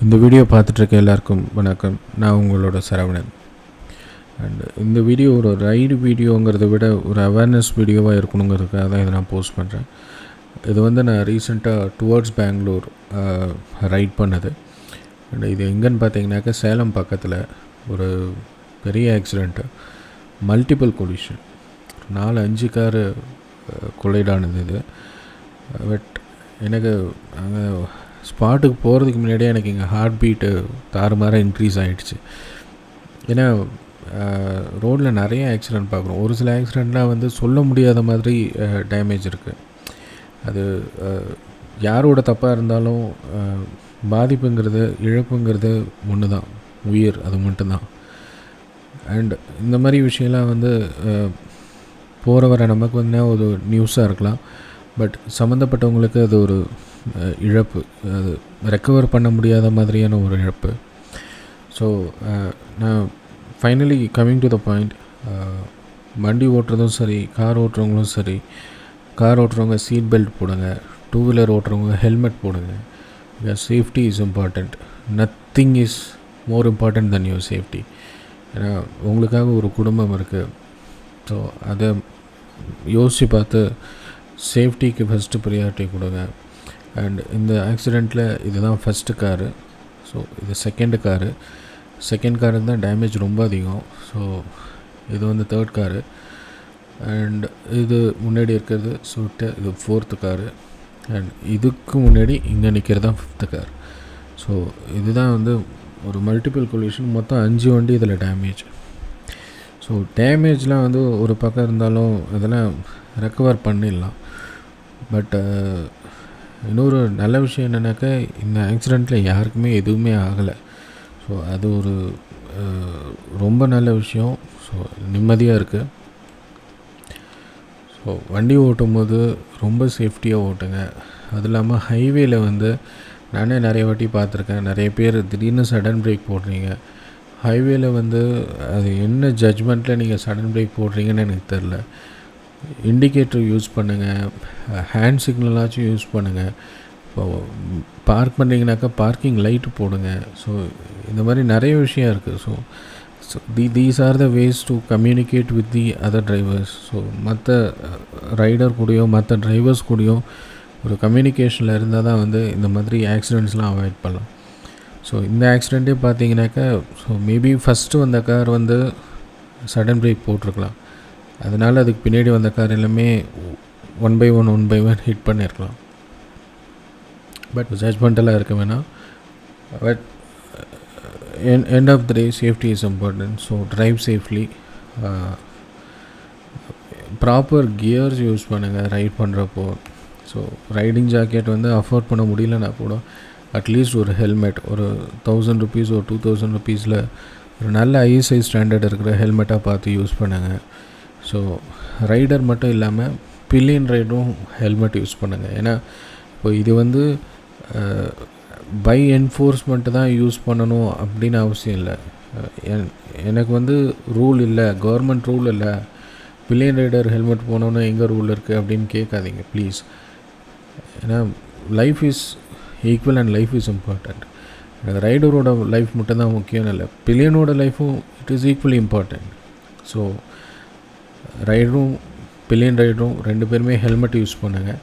இந்த வீடியோ பார்த்துட்ருக்க எல்லாருக்கும் வணக்கம். நான் உங்களோட சரவணன். அண்ட் இந்த வீடியோ ஒரு ரைடு வீடியோங்கிறத விட ஒரு அவேர்னஸ் வீடியோவாக இருக்கணுங்கிறதுக்காக தான் இதை நான் போஸ்ட் பண்ணுறேன். இது நான் ரீசெண்டாக டுவர்ட்ஸ் பெங்களூர் ரைட் பண்ணது. அண்ட் இது எங்கேன்னு பார்த்தீங்கன்னாக்கா சேலம் பக்கத்தில் ஒரு பெரிய ஆக்சிடெண்ட்டு, மல்டிபிள் கொலிஷன், 4-5 காரு கொலைடானது இது. பட் எனக்கு அங்கே ஸ்பாட்டுக்கு போகிறதுக்கு முன்னாடியே எனக்கு இங்கே ஹார்ட் பீட்டு தாறுமாறாக இன்க்ரீஸ் ஆகிடுச்சு. ஏன்னா ரோட்டில் நிறைய ஆக்சிடெண்ட் பார்க்குறோம். ஒரு சில ஆக்சிடெண்ட்லாம் சொல்ல முடியாத மாதிரி டேமேஜ் இருக்குது. அது யாரோட தப்பாக இருந்தாலும் பாதிப்புங்கிறது, இழப்புங்கிறது ஒன்று தான், உயிர், அது மட்டும்தான். அண்ட் இந்த மாதிரி விஷயம்லாம் போகிற வர நமக்கு ஒரு நியூஸாக இருக்கலாம். பட் சம்மந்தப்பட்டவங்களுக்கு அது ஒரு இழப்பு, அது ரெக்கவர் பண்ண முடியாத மாதிரியான ஒரு இழப்பு. ஸோ நான் finally coming to the point, வண்டி ஓட்டுறதும் சரி, கார் ஓட்டுறவங்களும் சரி, கார் ஓட்டுறவங்க சீட் பெல்ட் போடுங்க, 2 வீலர் ஓட்டுறவங்க ஹெல்மெட் போடுங்க. Because safety is important. Nothing is more important then your safety. ஏன்னா உங்களுக்காக ஒரு குடும்பம் இருக்குது. ஸோ அதை யோசித்து பார்த்து சேஃப்டிக்கு ஃபஸ்ட்டு ப்ரியாரிட்டி கொடுங்க. அண்ட் இந்த ஆக்சிடெண்ட்டில் இதுதான் ஃபஸ்ட்டு காரு. ஸோ இது செகண்ட் காரு தான் டேமேஜ் ரொம்ப அதிகம். ஸோ இது 3rd காரு. அண்ட் இது முன்னாடி இருக்கிறது ஸ்விஃப்ட்டு, இது 4th காரு. அண்ட் இதுக்கு முன்னாடி இங்கே நிற்கிறது தான் 5th கார். ஸோ இதுதான் ஒரு மல்டிபிள் கொலிஷன். மொத்தம் 5 வண்டி இதில் டேமேஜ். ஸோ டேமேஜ்லாம் ஒரு பக்கம் இருந்தாலும் அதெல்லாம் ரெக்கவர் பண்ணிடலாம். பட் இன்னொரு நல்ல விஷயம் என்னென்னாக்கா, இந்த ஆக்சிடெண்ட்டில் யாருக்குமே எதுவுமே ஆகலை. ஸோ அது ஒரு ரொம்ப நல்ல விஷயம். ஸோ நிம்மதியாக இருக்குது. ஸோ வண்டி ஓட்டும் போது ரொம்ப சேஃப்டியாக ஓட்டுங்க. அது இல்லாமல் ஹைவேயில் நானே நிறைய வாட்டி பார்த்துருக்கேன், நிறைய பேர் திடீர்னு சடன் பிரேக் போடுறீங்க. ஹைவேயில் அது என்ன ஜட்ஜ்மெண்ட்டில் நீங்கள் சடன் பிரேக் போடுறீங்கன்னு எனக்கு தெரில. இண்டிகேட்டர் யூஸ் பண்ணுங்கள், ஹேண்ட் சிக்னலாச்சும் யூஸ் பண்ணுங்கள். இப்போது பார்க் பண்ணுறீங்கனாக்கா பார்க்கிங் லைட்டு போடுங்க. ஸோ இந்த மாதிரி நிறைய விஷயம் இருக்குது. So these are the ways to communicate with the other drivers. So மற்ற ரைடர் கூடயோ மற்ற டிரைவர்ஸ் கூடயோ ஒரு கம்யூனிகேஷனில் இருந்தால் தான் இந்த மாதிரி ஆக்சிடெண்ட்ஸ்லாம் அவாய்ட் பண்ணலாம். ஸோ இந்த ஆக்சிடெண்ட்டே பார்த்தீங்கன்னாக்கா, ஸோ மேபி ஃபஸ்ட்டு வந்த கார் சடன் பிரேக் போட்டிருக்கலாம். அதனால் அதுக்கு பின்னாடி வந்த கார் எல்லாமே 1 by 1 ஹிட் பண்ணியிருக்கலாம். பட் ஜட்ஜ்மெண்டெல்லாம் இருக்க வேணாம். But end of the day safety is important. So drive safely. Proper gears use பண்ணுங்கள் ரைட் பண்ணுறப்போ. ஸோ ரைடிங் ஜாக்கெட் அஃபோர்ட் பண்ண முடியலன்னா கூட அட்லீஸ்ட் ஒரு ஹெல்மெட், ஒரு 1000 rupees ஒரு 2000 rupeesல ஒரு நல்ல ஐஎஸ்ஐ ஸ்டாண்டர்ட் இருக்கிற ஹெல்மெட்டாக பார்த்து யூஸ் பண்ணுங்கள். ஸோ ரைடர் மட்டும் இல்லாமல் பில்லியன் ரைடரும் ஹெல்மெட் யூஸ் பண்ணுங்கள். ஏன்னா இப்போ இது பை என்ஃபோர்ஸ்மெண்ட்டு தான் யூஸ் பண்ணணும் அப்படின்னு அவசியம் இல்லை. எனக்கு ரூல் இல்லை, கவர்மெண்ட் ரூல் இல்லை, பில்லியன் ரைடர் ஹெல்மெட் போனோன்னு எங்கே ரூல் இருக்குது அப்படின்னு கேட்காதீங்க ப்ளீஸ். ஏன்னா life is equal and life is important. ரைடரோட லைஃப் மட்டும்தான் முக்கியம் இல்லை, பில்லியனோட லைஃப்பும் it is equally important. So ரைடரும் பில்லியன் ரைடரும் 2 பேருமே ஹெல்மெட் யூஸ் பண்ணுங்கள்.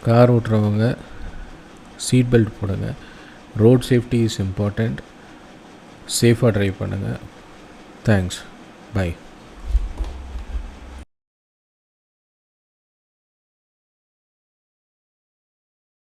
கார் ஓட்டுறவங்க சீட் பெல்ட் போடுங்க. Road safety is important. சேஃபாக ட்ரைவ் பண்ணுங்கள். தேங்க்ஸ். பை.